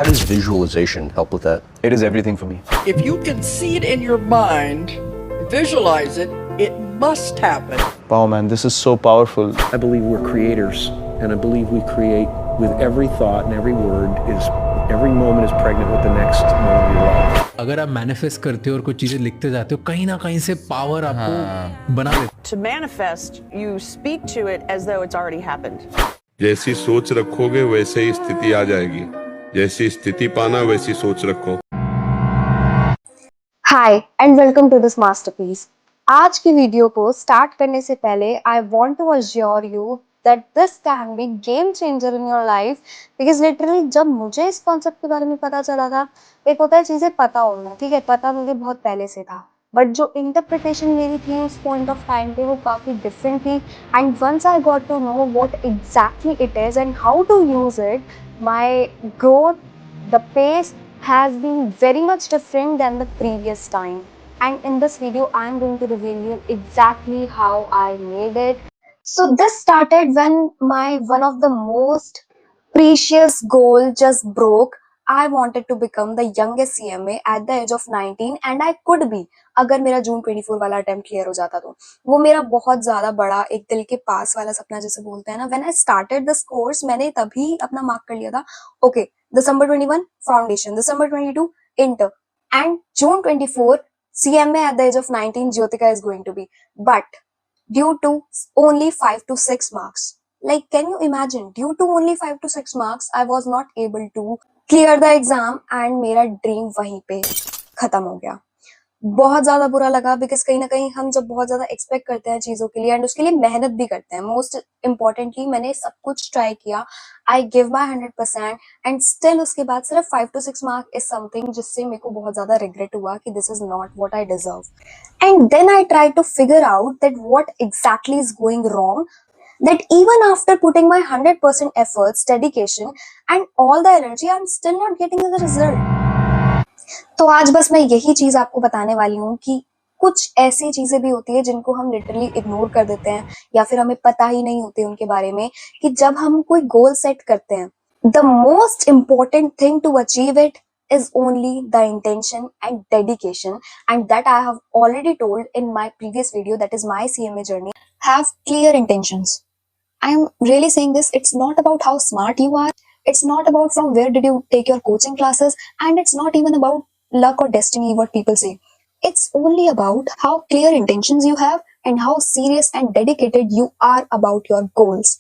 How does visualization help with that? It is everything for me. If you can see it in your mind, visualize it, it must happen. Wow, man, this is so powerful. I believe we're creators, and I believe we create with every thought and every word every moment is pregnant with the next moment of your life. अगर आप manifest करते हो और कुछ चीजें लिखते जाते हो, कहीं ना कहीं से पावर आपको बना देती है। To manifest, you speak to it as though it's already happened. जैसी सोच रखोगे वैसे ही स्थिति आ जाएगी, जैसी स्थिति पाना वैसी सोच रखो। Hi and welcome to this masterpiece. आज की वीडियो को स्टार्ट करने से पहले I want to assure you that this can be game changer in your life, because literally जब मुझे इस कॉन्सेप्ट के बारे में पता चला था, एक होता है चीजें पता होना, ठीक है, पता मुझे बहुत पहले से था, बट जो इंटरप्रिटेशन मेरी थी उस पॉइंट ऑफ टाइम पे वो काफ़ी डिफरेंट थी। And once I got to know what exactly it is and how to use it, my growth, the pace has been very much different than the previous time. And in this video, I am going to reveal you exactly how I made it. So this started when one of the most precious goal just broke. I wanted to become the youngest CMA at the age of 19 and I could be, अगर मेरा जून 24 वाला attempt clear हो जाता तो वो मेरा बहुत ज्यादा बड़ा एक दिल के पास वाला सपना जैसे बोलते हैं ना। When I started this course, मैंने तभी अपना मार्क कर लिया था, okay, December 21 foundation, December 22 inter, and June 24 CMA at the age of 19 Jyotika is going to be, but due to only 5 to 6 marks, like can you imagine, due to only 5 to 6 marks I was not able to clear the exam and मेरा dream वहीं पे खत्म हो गया। बहुत ज्यादा बुरा लगा, बिकॉज कहीं ना कहीं हम जब बहुत ज्यादा एक्सपेक्ट करते हैं चीजों के लिए एंड उसके लिए मेहनत भी करते हैं, मोस्ट इम्पॉर्टेंटली मैंने सब कुछ ट्राई किया, I give my 100% and still उसके बाद सिर्फ 5 to 6 मार्क इज समथिंग जिससे मेरे को बहुत ज्यादा रिग्रेट हुआ कि this is not what I deserve. And then I try to figure out that what exactly is going wrong, that even after putting my 100% efforts, dedication and all the energy, I'm still not getting the result. तो आज बस मैं यही चीज आपको बताने वाली हूँ कि कुछ ऐसी चीजें भी होती है जिनको हम लिटरली इग्नोर कर देते हैं या फिर हमें पता ही नहीं होती उनके बारे में, कि जब हम कोई गोल सेट करते हैं, the most important thing to achieve it is only the intention and dedication, and that I have already told in my previous video, that is my CMA journey. Have clear intentions. I'm really saying this, it's not about how smart you are, it's not about from where did you take your coaching classes, and it's not even about luck or destiny, what people say. It's only about how clear intentions you have and how serious and dedicated you are about your goals.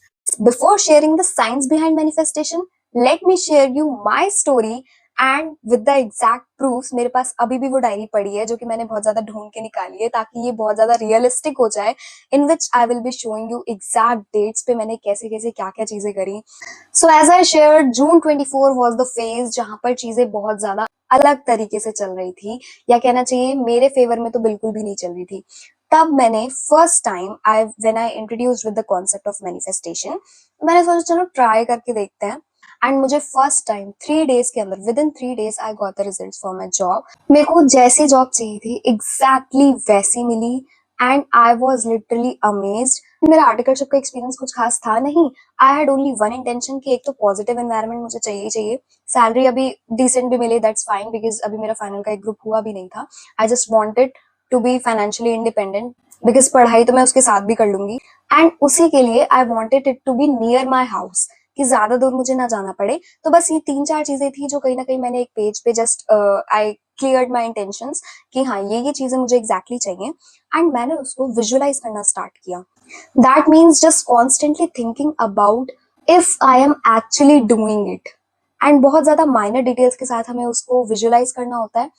Before sharing the science behind manifestation, let me share you my story and with the exact proofs. मेरे पास अभी भी वो diary पड़ी है जो कि मैंने बहुत ज्यादा ढूंढ के निकाली है ताकि ये बहुत ज्यादा रियलिस्टिक हो जाए, in which I will be showing you exact dates पे मैंने कैसे कैसे क्या क्या चीजें करी। So as I shared, June 24 was the phase जहाँ पर चीजें बहुत ज्यादा अलग तरीके से चल रही थी, या कहना चाहिए मेरे फेवर में तो बिल्कुल भी नहीं चल रही थी। तब मैंने first time when I introduced with the concept of manifestation, मैंने सोचा चलो ट्राई करके देखते हैं। एंड मुझे फर्स्ट टाइम 3 days के अंदर, within 3 days I got the results for my job. मेरे को जैसी जॉब चाहिए थी एग्जैक्टली वैसी मिली and I was literally amazed. मेरा आर्टिकलशिप का एक्सपीरियंस कुछ खास था नहीं, I had only one intention कि एक तो पॉजिटिव एनवायरनमेंट मुझे चाहिए ही चाहिए, सैलरी अभी डिसेंट भी मिले दैट्स फाइन, बिकॉज अभी मेरा फाइनल का एक ग्रुप हुआ भी नहीं था। I just wanted to be financially independent, because पढ़ाई तो मैं उसके साथ भी कर लूंगी, एंड उसी के लिए I wanted it to be near my house, कि ज्यादा दूर मुझे ना जाना पड़े। तो बस ये 3-4 चीजें थी जो कहीं ना कहीं मैंने एक पेज पे just I cleared my intentions कि हाँ ये चीजें मुझे एग्जैक्टली चाहिए, एंड मैंने उसको विजुअलाइज करना स्टार्ट किया। That means just constantly thinking about if I am actually doing it, and बहुत ज्यादा माइनर डिटेल्स के साथ हमें उसको विजुअलाइज करना होता है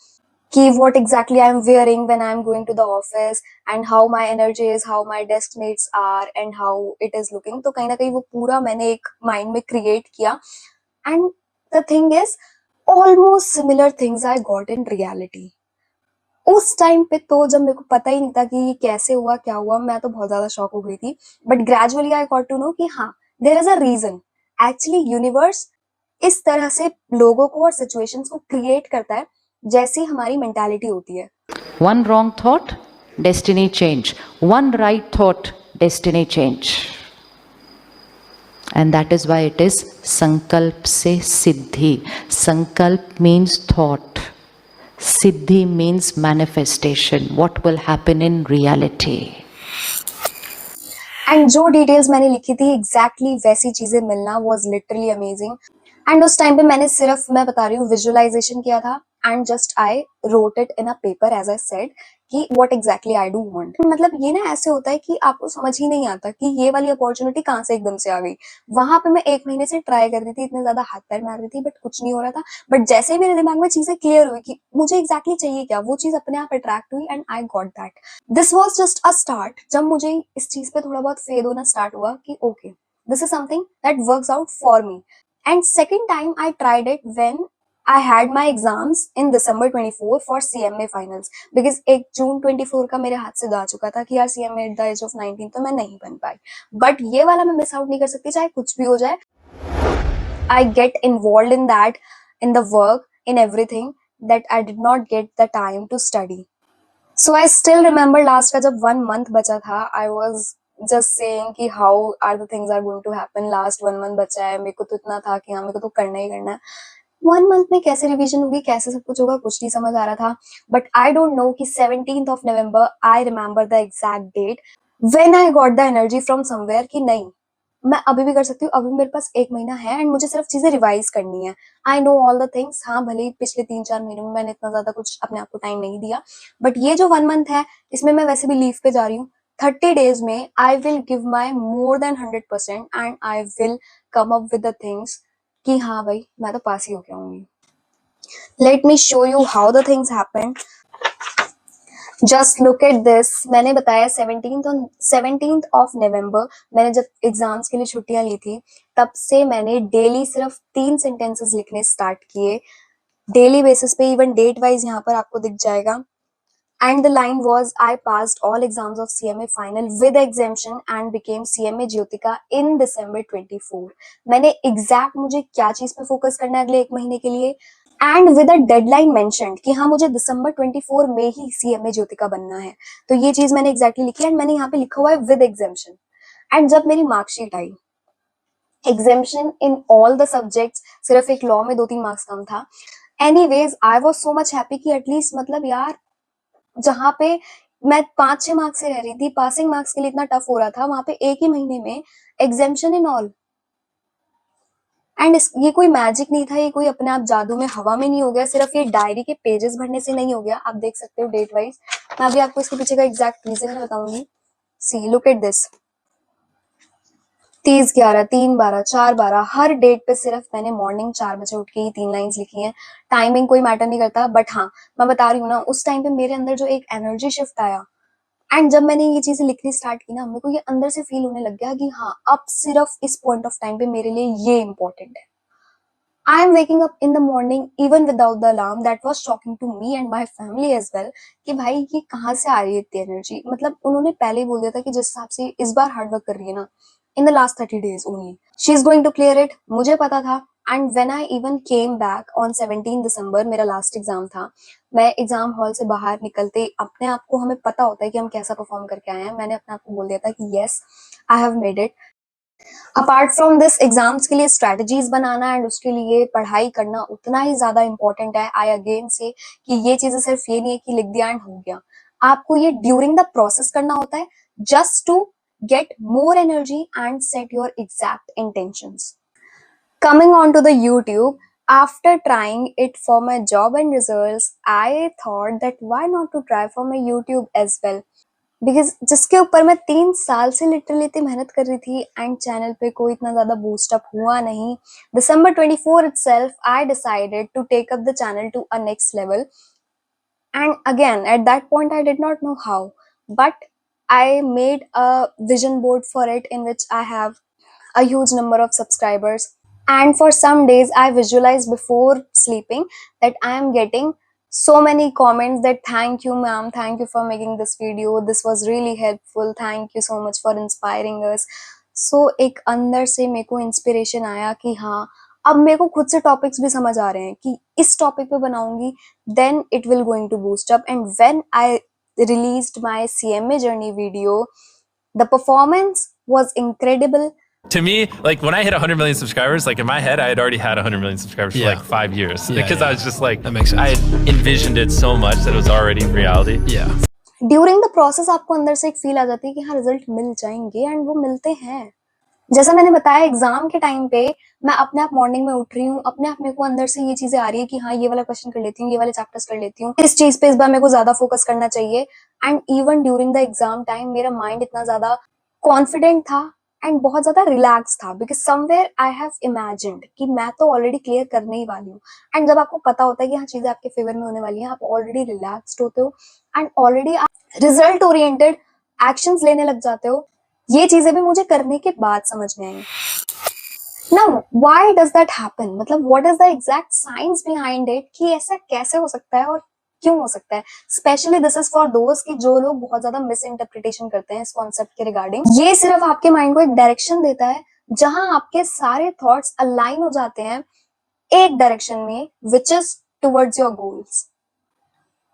कि what exactly I am wearing when I am going to the office and how my energy is, how my desk mates are and how it is looking. तो कहीं ना कहीं वो पूरा मैंने एक माइंड में क्रिएट किया, and the thing is almost similar things I got in reality. उस टाइम पे तो जब मेरे को पता ही नहीं था कि ये कैसे हुआ क्या हुआ, मैं तो बहुत ज्यादा शॉक हो गई थी, but gradually I got to know कि हाँ there is a reason. Actually universe इस तरह से लोगों को और सिचुएशंस को क्रिएट करता है जैसी हमारी मेंटालिटी होती है। One wrong thought, destiny change. One right thought, destiny change. and that is why it is sankalp se siddhi. Sankalp means thought, siddhi means manifestation, what will happen in reality. And जो details मैंने लिखी थी exactly वैसी चीजें मिलना was literally amazing. And उस time पे मैंने सिर्फ, मैं बता रही हूँ, विजुअलाइजेशन किया था and just I wrote it in a paper as I said कि what exactly I do want. मतलब ये ना ऐसे होता है कि आपको समझ ही नहीं आता कि ये वाली अपॉर्चुनिटी कहाँ से एकदम से आ गई. वहां पे मैं 1 महीने से ट्राई कर रही थी, इतने ज्यादा हाथ पैर मार रही थी, बट कुछ नहीं हो रहा था. बट जैसे ही मेरे दिमाग में चीजें क्लियर हुई कि मुझे एग्जैक्टली चाहिए क्या, वो चीज अपने आप अट्रैक्ट हुई and I got that. This was just a start. जब मुझे इस चीज पे थोड़ा बहुत फेद होना स्टार्ट हुआ कि okay, this is something that works out for me. And second time I tried it when I had my exams in December 24 for CMA finals, because 1 जून 24 का मेरे हाथ से जा चुका था कि यार CMA at the age of 19 तो मैं नहीं बन पाई. बट ये वाला मैं मिस आउट नहीं कर सकती, चाहे कुछ भी हो जाए. I get involved in that, in the work, in everything, that I did not get the time to study. So I still remember last का जब 1 month बचा था, I was just saying कि how are the things are going to happen. Last 1 month बचा है, मेरे को तो इतना था कि हाँ मेरे को तो करना ही करना है. 1 month में कैसे रिवीजन होगी, कैसे सब कुछ होगा, कुछ नहीं समझ आ रहा था. बट आई डोंट नो कि 17th of November, I remember the exact date when I got the energy from somewhere कि नहीं, मैं अभी भी कर सकती हूँ. अभी मेरे पास 1 महीना है एंड मुझे सिर्फ चीजें रिवाइज करनी है. I know all the things. हाँ, भले ही पिछले 3-4 महीने में मैंने इतना ज्यादा कुछ अपने आप को टाइम नहीं दिया, बट ये जो 1 month है, इसमें मैं वैसे भी लीव पे जा रही हूँ. 30 days में I will give my more than 100% and I will come up with the things कि हाँ भाई मैं तो पास ही होके आऊंगी. Let me show you how the things happen. Just look at this. मैंने बताया 17th of November मैंने जब एग्जाम्स के लिए छुट्टियां ली थी, तब से मैंने डेली सिर्फ 3 सेंटेंसेस लिखने स्टार्ट किए, डेली बेसिस पे. इवन डेट वाइज यहाँ पर आपको दिख जाएगा. And the line was, I passed all exams of CMA final with exemption and became CMA Jyotika in December 24. मैंने exact मुझे क्या चीज पे फोकस करना है अगले 1 महीने के लिए, and with a deadline mentioned कि हाँ मुझे December 24 में ही CMA Jyotika बनना है. तो ये चीज मैंने exactly लिखी है, and मैंने यहाँ पे लिखा हुआ है with exemption. And जब मेरी marksheet I, exemption in all the subjects, सिर्फ एक लॉ में 2-3 मार्क्स कम था. Anyways, I was so much happy कि एटलीस्ट मतलब यार जहाँ पे मैं 5-6 मार्क्स से रह रही थी, पासिंग मार्क्स के लिए इतना टफ हो रहा था, वहां पे 1 ही महीने में एग्जेम्पशन इन ऑल. एंड ये कोई मैजिक नहीं था, ये कोई अपने आप जादू में हवा में नहीं हो गया, सिर्फ ये डायरी के पेजेस भरने से नहीं हो गया. आप देख सकते हो डेट वाइज. मैं अभी आपको इसके पीछे का एग्जैक्ट रीजन बताऊंगी. See, look at this. 30/11, 3/12, 4/12, हर डेट पे सिर्फ मैंने मॉर्निंग 4 बजे उठ के ही 3 लाइंस लिखी हैं. टाइमिंग कोई मैटर नहीं करता, बट हाँ मैं बता रही हूँ ना, उस टाइम पे मेरे अंदर जो एक एनर्जी शिफ्ट आया, एंड जब मैंने ये चीजें लिखनी स्टार्ट की ना, मेरे को ये अंदर से फील होने लग गया कि हाँ अब सिर्फ इस पॉइंट ऑफ टाइम पे मेरे लिए ये इंपॉर्टेंट है. I am waking up in the morning even without the alarm. That was shocking to me and my family as well. कि भाई ये कहाँ से आ रही है इतनी एनर्जी. मतलब उन्होंने पहले ही बोल दिया था कि जिस हिसाब से इस बार हार्ड वर्क कर रही है ना, in the last 30 days only, she is going to clear it. मुझे पता था. And when I even came back on 17 December, मेरा लास्ट एग्जाम था. मैं एग्जाम हॉल से बाहर निकलते अपने आप को, हमें पता होता है कि हम कैसा परफॉर्म करके आए हैं, मैंने अपने आप को बोल दिया था कि yes, I have made it. Apart from this, exams के लिए स्ट्रेटजीज बनाना एंड उसके लिए पढ़ाई करना उतना ही ज्यादा इंपॉर्टेंट है. आई अगेन से कि ये चीजें सिर्फ ये नहीं है कि लिख दिया एंड हो गया. आपको ये ड्यूरिंग द प्रोसेस करना होता है, just to get more energy and set your exact intentions. Coming on to the YouTube, after trying it for my job and results, I thought that why not to try for my YouTube as well. Because जिसके ऊपर मैं 3 साल से literally इतनी मेहनत कर रही थी एंड चैनल पे कोई इतना ज्यादा बूस्ट अप हुआ नहीं. December 24 itself, I decided to take up the channel to a next level. And again, at that point, I did not know how, but I made a vision board for it in which I have a huge number of subscribers. And for some days, I visualized before sleeping that I am getting so many comments that thank you ma'am, thank you for making this video, this was really helpful, thank you so much for inspiring us. So एक अंदर से मेरे को inspiration आया कि हाँ अब मेरे को खुद से टॉपिक्स भी समझ आ रहे हैं कि इस टॉपिक पे बनाऊंगी, then it will going to boost up. And when I released my CMA journey video, the performance was incredible. To me, like when I hit 100 million subscribers, like in my head, I had already had 100 million subscribers for Yeah. like 5 years Yeah, because yeah. I was just like, That makes sense. I had envisioned it so much that it was already reality. Yeah. During the process आपको अंदर से एक feel आ जाती है कि हाँ result मिल जाएंगे, and वो मिलते हैं। जैसा मैंने बताया एग्जाम के टाइम पे मैं अपने आप मॉर्निंग में उठ रही हूँ, अपने आप मेरे को अंदर से ये चीजें आ रही है कि हाँ ये वाला क्वेश्चन कर लेती हूँ, ये वाले चैप्टर्स कर लेती हूँ, इस चीज पे इस बार मेरे को ज्यादा फोकस करना चाहिए। And even during the exam time मेरा माइंड इतना ज्यादा कॉन्फिडेंट था एंड बहुत ज्यादा रिलैक्स था, because somewhere I have imagined कि मैं तो ऑलरेडी क्लियर करने ही वाली हूँ। एंड जब आपको पता होता है कि हाँ चीजें आपके फेवर में होने वाली हैं, आप ऑलरेडी रिलैक्स्ड होते हो एंड ऑलरेडी आप रिजल्ट ओरिएंटेड एक्शंस लेने लग जाते हो। ये चीजें भी मुझे करने के बाद समझ में आई। Now why does that happen, मतलब what is the exact science behind it कि ऐसा कैसे हो सकता है और क्यों हो सकता है। स्पेशली दिस इज फॉर दोस्त कि जो लोग बहुत ज्यादा मिस इंटरप्रिटेशन करते हैं इस कॉन्सेप्ट के रिगार्डिंग। ये सिर्फ आपके माइंड को एक डायरेक्शन देता है जहां आपके सारे थॉट्स अलाइन हो जाते हैं एक डायरेक्शन में, which is towards your goals.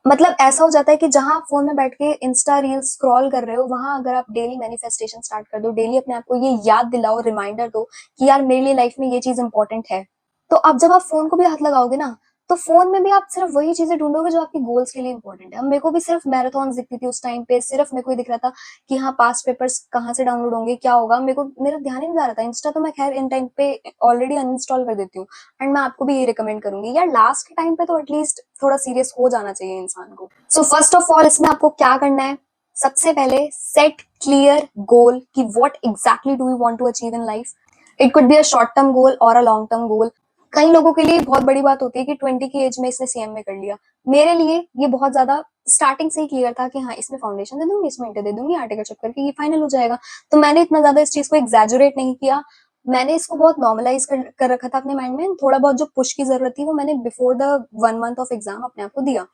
मतलब ऐसा हो जाता है कि जहां आप फोन में बैठ के इंस्टा रील्स स्क्रॉल कर रहे हो, वहां अगर आप डेली मैनिफेस्टेशन स्टार्ट कर दो, डेली अपने आप को ये याद दिलाओ, रिमाइंडर दो कि यार मेरे लिए लाइफ में ये चीज इंपॉर्टेंट है, तो अब जब आप फोन को भी हाथ लगाओगे ना, तो फोन में भी आप सिर्फ वही चीजें ढूंढोगे जो आपकी गोल्स के लिए इंपॉर्टेंट है। अब मेरे को भी सिर्फ मैराथन दिखती थी उस टाइम पे, सिर्फ मेरे को ही दिख रहा था कि हाँ पास्ट पेपर्स कहाँ से डाउनलोड होंगे, क्या होगा, मेरा ध्यान ही नहीं जा रहा था। इंस्टा तो मैं खैर इन टाइम पे ऑलरेडी अनइंस्टॉल कर देती हूँ, एंड मैं आपको भी ये रिकमेंड करूंगी यार लास्ट के टाइम पे तो एटलीस्ट थोड़ा सीरियस हो जाना चाहिए इंसान को। सो फर्स्ट ऑफ ऑल इसमें आपको क्या करना है, सबसे पहले सेट क्लियर गोल कि what exactly do you want to achieve in life. It could be a short term goal और अ लॉन्ग टर्म गोल। कई लोगों के लिए बहुत बड़ी बात होती है कि 20 की एज में इसने सीएम में कर लिया। मेरे लिए ये बहुत ज्यादा स्टार्टिंग से ही क्लियर था कि हाँ इसमें फाउंडेशन दे दूंगी, इसमें इंटर दे दूंगी, आर्टिकल चेक करके ये फाइनल हो जाएगा। तो मैंने इतना ज्यादा इस चीज को एग्जैजुरेट नहीं किया, मैंने इसको बहुत नॉर्मलाइज कर रखा था अपने माइंड में। थोड़ा बहुत जो पुश की जरूरत थी वो मैंने before the 1 month of exam अपने आप को दिया।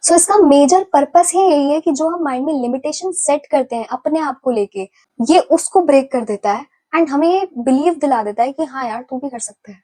सो इसका मेजर पर्पस ही यही है कि जो हम माइंड में लिमिटेशन सेट करते हैं अपने आप को लेके, ये उसको ब्रेक कर देता है एंड हमें ये बिलीव दिला देता है कि हाँ यार तू भी कर सकता है।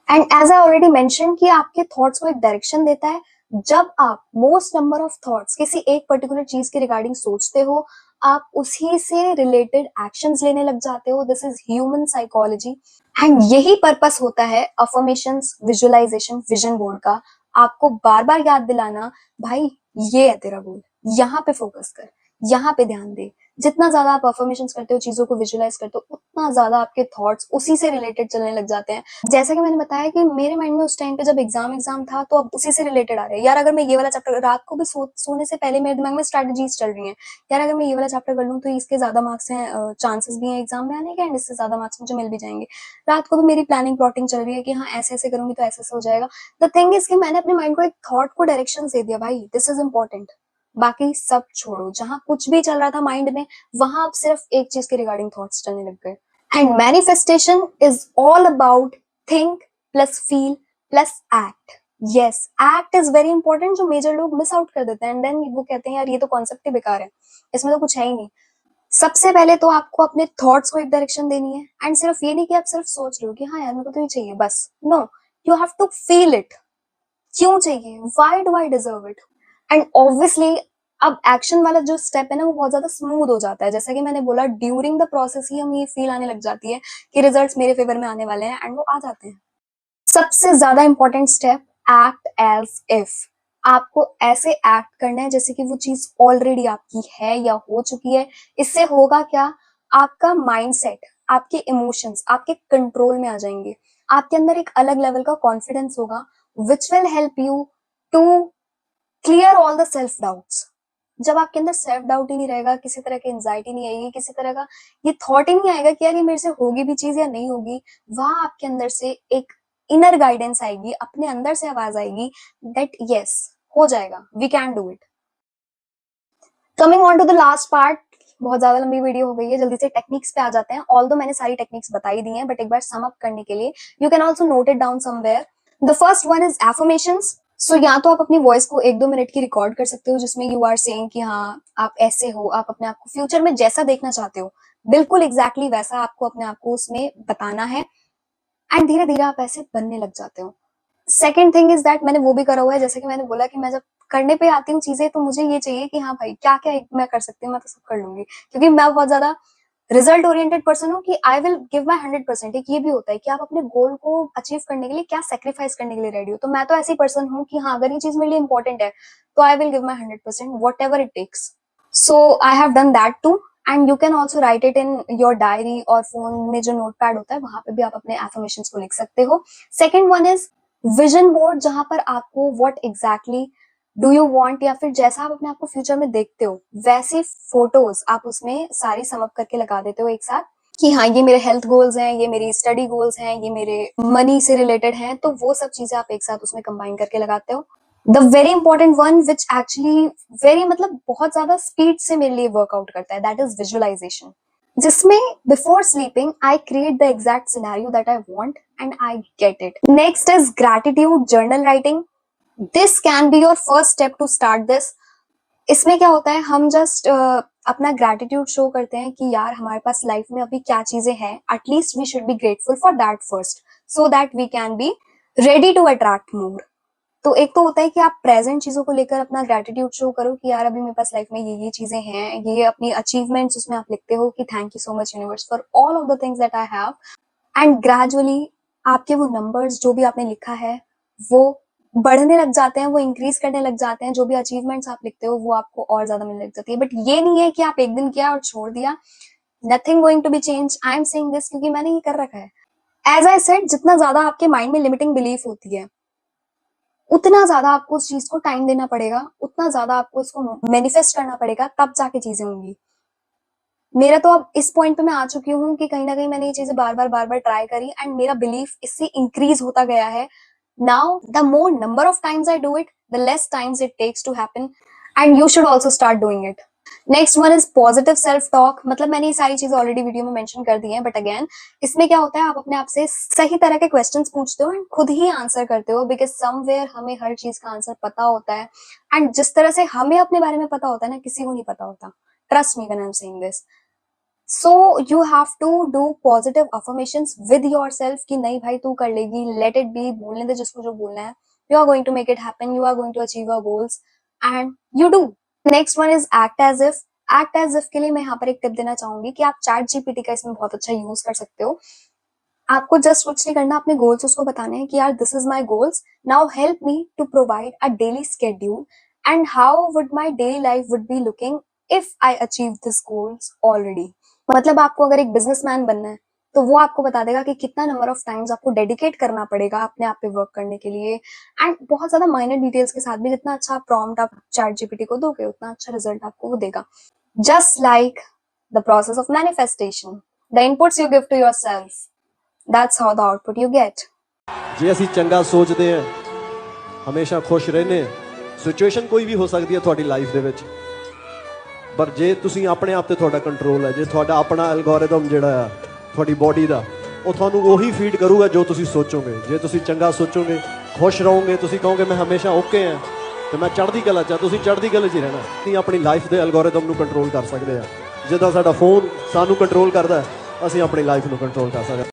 And as I already mention कि आपके थॉट्स को एक डायरेक्शन देता है। जब आप मोस्ट नंबर ऑफ थॉट्स किसी एक पर्टिकुलर चीज के रिगार्डिंग सोचते हो, आप उसी से रिलेटेड एक्शंस लेने लग जाते हो। This is human psychology and यही पर्पस होता है अफर्मेशंस, विजुअलाइजेशन, विजन बोर्ड का। आपको बार बार याद दिलाना, भाई ये है तेरा गोल, यहाँ पे फोकस कर, यहाँ पे ध्यान दे। जितना ज्यादा आप अफर्मेशंस करते हो, चीजों को विजुअलाइज करते हो, उतना ज्यादा आपके थॉट्स उसी से रिलेटेड चलने लग जाते हैं। जैसा कि मैंने बताया कि मेरे माइंड में उस टाइम पे जब एग्जाम था तो अब उसी से रिलेटेड आ रहे हैं। यार अगर मैं ये वाला चैप्टर रात को भी सोने से पहले मेरे दिमाग में स्ट्रेटजीज चल रही हैं, यार अगर मैं ये वाला चैप्टर कर लूँ तो इसके ज्यादा मार्क्स हैं, चांसेस भी हैं एग्जाम में आने के, एंड इससे ज्यादा मार्क्स मुझे मिल भी जाएंगे। रात को भी मेरी प्लानिंग प्लॉटिंग चल रही है कि हाँ ऐसे ऐसे करूंगी तो ऐसे ऐसे हो जाएगा। द थिंग इज कि मैंने अपने माइंड को एक थॉट को डायरेक्शन दे दिया, भाई दिस इज इंपॉर्टेंट, बाकी सब छोड़ो। जहां कुछ भी चल रहा था माइंड में, वहां आप सिर्फ एक चीज के रिगार्डिंग थॉट्स चलने लग गए। And manifestation is all about think plus feel plus act. Yes, act is very important, जो मेजर लोग मिस आउट कर देते हैं एंड देन वो कहते हैं यार ये तो कॉन्सेप्ट ही बेकार है, इसमें तो कुछ है ही नहीं। सबसे पहले तो आपको अपने थॉट्स को एक डायरेक्शन देनी है, एंड सिर्फ ये नहीं कि आप सिर्फ सोच रहे हो कि हाँ यार मेरे को तो ये चाहिए बस, no, you have to feel it. क्यों चाहिए, why do I deserve it. And obviously अब एक्शन वाला जो स्टेप है ना वो बहुत ज्यादा स्मूथ हो जाता है। जैसा कि मैंने बोला, ड्यूरिंग द प्रोसेस ही हम ये फील आने लग जाती है कि रिजल्ट्स मेरे फेवर में आने वाले हैं, एंड वो आ जाते हैं। सबसे ज्यादा important step, act as if. आपको ऐसे एक्ट करना है जैसे कि वो चीज ऑलरेडी आपकी है या हो चुकी है। इससे होगा क्या, आपका माइंडसेट, आपके इमोशंस आपके कंट्रोल में आ जाएंगे। आपके अंदर एक अलग लेवल का कॉन्फिडेंस होगा which will help you to clear all the self doubts. जब आपके अंदर सेल्फ डाउट ही नहीं रहेगा, किसी तरह की एंजाइटी नहीं आएगी, किसी तरह का ये थॉट ही नहीं आएगा कि यार ये मेरे से होगी भी चीज या नहीं होगी, वहां आपके अंदर से एक इनर गाइडेंस आएगी, अपने अंदर से आवाज आएगी दैट यस हो जाएगा, we can do it. Coming on to the last part, बहुत ज्यादा लंबी वीडियो हो गई है, जल्दी से टेक्निक्स पे आ जाते हैं। ऑल्दो मैंने सारी टेक्निक्स बताई दी हैं, बट एक बार सम अप करने के लिए you can also note it down somewhere. The first one is affirmations. So या तो आप अपनी वॉइस को 1-2 मिनट की रिकॉर्ड कर सकते हो जिसमें यू आर सेइंग कि हाँ आप ऐसे हो, आप अपने आप को फ्यूचर में जैसा देखना चाहते हो बिल्कुल एग्जैक्टली वैसा आपको अपने आप को उसमें बताना है, एंड धीरे धीरे आप ऐसे बनने लग जाते हो। सेकेंड थिंग इज दैट मैंने वो भी करा हुआ है, जैसे कि मैंने बोला कि मैं जब करने पे आती हूँ चीजें तो मुझे ये चाहिए कि हाँ भाई क्या क्या मैं कर सकती हूँ, मैं तो सब कर लूंगी, क्योंकि मैं बहुत ज्यादा रिजल्ट ओरिएंटेड पर्सन हूँ कि आई विल गिव माई 100%। एक ये भी होता है कि आप अपने गोल को अचीव करने के लिए क्या सेक्रीफाइस करने के लिए रेडी हो। तो मैं तो ऐसी पर्सन हूँ कि हाँ, अगर ये चीज मेरे लिए इंपॉर्टेंट है तो I will give my 100%, whatever it takes. So I have done that too, and you can also write it in your diary, और फोन में जो नोट पैड होता है वहां पे भी आप अपने एफर्मेशंस को लिख सकते हो। Second one is vision board, जहां पर आपको what exactly do you want, या फिर जैसा आप अपने आप को फ्यूचर में देखते हो वैसी फोटोज आप उसमें सारी सम अप करके लगा देते हो एक साथ, कि हाँ ये मेरे हेल्थ गोल्स हैं, ये मेरी स्टडी गोल्स हैं, ये मेरे मनी से रिलेटेड हैं। तो वो सब चीजें आप एक साथ उसमें कंबाइन करके लगाते हो। The very important one which actually very मतलब बहुत ज्यादा स्पीड से मेरे लिए वर्कआउट करता है, दैट इज विजुअलाइजेशन, जिसमें before sleeping I create the exact scenario that I want and I get it. Next is gratitude journal writing. This can be your first step to start this. इसमें क्या होता है, हम just अपना gratitude show करते हैं कि यार हमारे पास लाइफ में अभी क्या चीजें हैं, at least we should be grateful for that first, so that we can be ready to attract more. तो एक तो होता है कि आप प्रेजेंट चीजों को लेकर अपना ग्रैटिट्यूड शो करो कि यार अभी मेरे पास लाइफ में ये चीजें हैं, ये अपनी अचीवमेंट्स उसमें आप लिखते हो कि thank you so much universe for all of the things that I have, and gradually आपके वो नंबर्स जो भी आपने लिखा है वो बढ़ने लग जाते हैं, वो इंक्रीज करने लग जाते हैं। जो भी अचीवमेंट्स आप लिखते हो वो आपको और ज्यादा मिलने लग जाती है। बट ये नहीं है कि आप एक दिन किया और छोड़ दिया, nothing going to be change. I am saying this क्योंकि मैंने ये कर रखा है। एज आई सेड, जितना ज्यादा आपके माइंड में लिमिटिंग बिलीफ होती है उतना ज्यादा आपको उस चीज को टाइम देना पड़ेगा, उतना ज्यादा आपको इसको मैनिफेस्ट करना पड़ेगा, तब जाके चीजें होंगी। मेरा तो अब इस पॉइंट पे मैं आ चुकी हूँ कि कहीं ना कहीं मैंने ये चीजें बार बार ट्राई करी एंड मेरा बिलीफ इससे इंक्रीज होता गया है। Now, the more number of times I do it, the less times it takes to happen, and you should also start doing it. Next one is positive self-talk. मतलब मैंने ये सारी चीजें ऑलरेडी वीडियो में mention कर दी हैं, but again इसमें क्या होता है, आप अपने आप से सही तरह के क्वेश्चंस पूछते हो एंड खुद ही आंसर करते हो, बिकॉज समवेयर हमें हर चीज का आंसर पता होता है, एंड जिस तरह से हमें अपने बारे में पता होता है ना, किसी को नहीं पता होता। Trust me when I am saying this. So you have to do positive affirmations with yourself कि नहीं भाई तू कर लेगी, let it be, बोलने दे जिसको जो बोलना है, you are going to make it happen, you are going to achieve your goals and you do. Next one is act as if. Act as if के लिए मैं यहाँ पर एक टिप देना चाहूंगी कि आप ChatGPT का इसमें बहुत अच्छा यूज कर सकते हो। आपको जस्ट कुछ नहीं करना, अपने गोल्स उसको बताने हैं कि यार this is my goals, now help me to provide a daily schedule and how would my daily life would be looking if I achieve this goals already. मतलब आपको अगर एक बिजनेसमैन बनना है तो वो आपको बता देगा कि कितना नंबर ऑफ टाइम्स आपको डेडिकेट करना पड़ेगा अपने आप पे वर्क करने के लिए, एंड बहुत ज्यादा माइनर डिटेल्स के साथ भी। जितना अच्छा प्रॉम्प्ट आप ChatGPT को दोगे उतना अच्छा रिजल्ट आपको वो देगा। Just like the process of manifestation, the inputs you give to yourself, that's how the output you get. जे असीं चंगा सोचते हैं, हमेशा खुश रहने, सिचुएशन कोई भी हो सकती है थोड़ी लाइफ दे विच, पर जे तुसीं अपने आप ते थोड़ा कंट्रोल है, जे थोड़ा अपना एल्गोरिदम जिहड़ा आ थोड़ी बॉडी दा, वो तुहानूं वही फीड करूगा जो तुसीं सोचोगे। जे तुसीं चंगा सोचोगे, खुश रहोगे, तुसीं कहोगे मैं हमेशा ओके हाँ तो मैं चढ़दी कला च, तुसीं चढ़दी कला च ही रहना। असीं अपनी लाइफ दे एल्गोरिदम नूं कंट्रोल कर सकते हैं, जिद्दां साडा फोन सानूं कंट्रोल करदा, असीं अपनी लाइफ नूं कंट्रोल कर सकते।